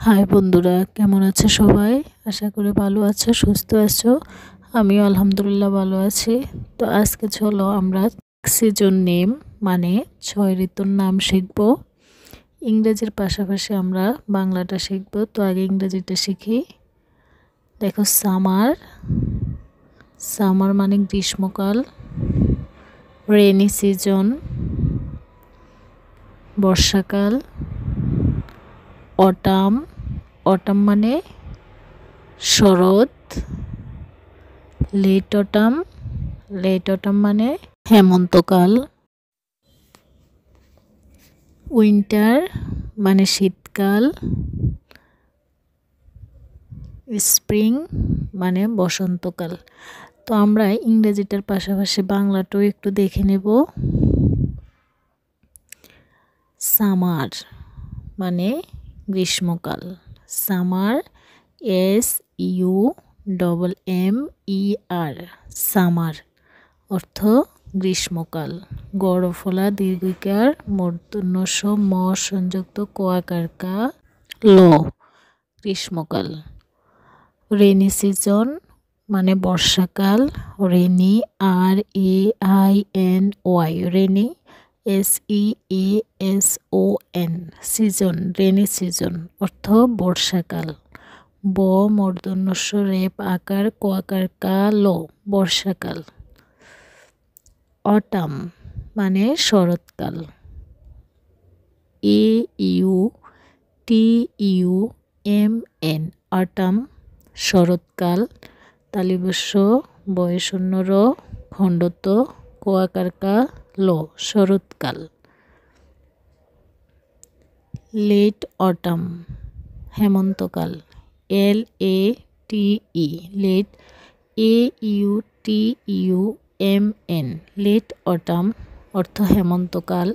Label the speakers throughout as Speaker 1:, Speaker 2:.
Speaker 1: High বন্ধুরা, কেমন আছে সবাই? আশা করি ভালো আছো, সুস্থ আছো। আমিও আলহামদুলিল্লাহ ভালো আছি। তো আজকে চলো আমরা সিজন নেম মানে 6 ঋতুর নাম শিখব। ইংরেজির পাশাপাশি আমরা বাংলাটা শিখব। তো আগে ইংরেজিটা শিখি। দেখো, সামার সামার মানে গ্রীষ্মকাল। রেনি সিজন বর্ষাকাল। অটাম অটাম মানে শরৎ। লেট অটাম মানে হেমন্তকাল। উইন্টার মানে শীতকাল। স্প্রিং মানে বসন্তকাল। তো আমরা ইংরেজিটার পাশাপাশি বাংলাটাও একটু দেখে নেব। সামার মানে গ্রীষ্মকাল। সামার SUMMER সামার অর্থ গ্রীষ্মকাল। গড়ফলা দীর্ঘিকার মূর্ধন্য ষ ম সংযুক্ত কোয়াকার কা ল গ্রীষ্মকাল। রেনি সিজন মানে বর্ষাকাল। Rainy RAINY rainy SEASON season rainy season অর্থ বর্ষাকাল। ব মূর্ধন্যস্ব রেপ আকার কোয়াকার কা ল বর্ষাকাল। অটাম মানে শরৎকাল। AUTUMN অটাম শরৎকাল। তালিবস্য বয়শূন্য র খণ্ডত কোয়াকার কা ল শরৎকাল। লেট অটাম হেমন্তকাল। LATE late AUTUMN late autumn অর্থ হেমন্তকাল।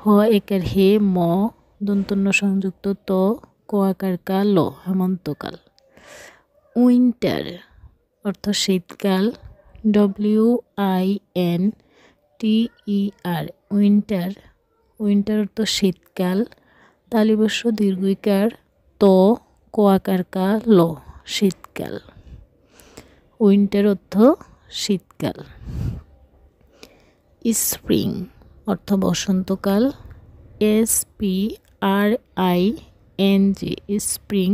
Speaker 1: হ একার হে ম দন্তন্য সংযুক্ত ত কোয়াকার কা ল হেমন্তকাল। উইন্টার অর্থ শীতকাল। WINTER উইন্টার অর্থ শীতকাল। তালিবস্য দীর্ঘিকার ত কোয়াকার কা ল শীতকাল। উইন্টার অর্থ শীতকাল। স্প্রিং অর্থ বসন্তকাল। SPRING স্প্রিং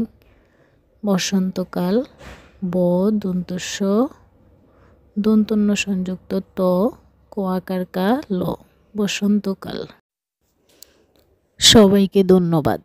Speaker 1: বসন্তকাল। ব দন্তস্য দন্তন্য সংযুক্ত ত কোয়াকার কা ল বসন্তকাল। সবাইকে ধন্যবাদ।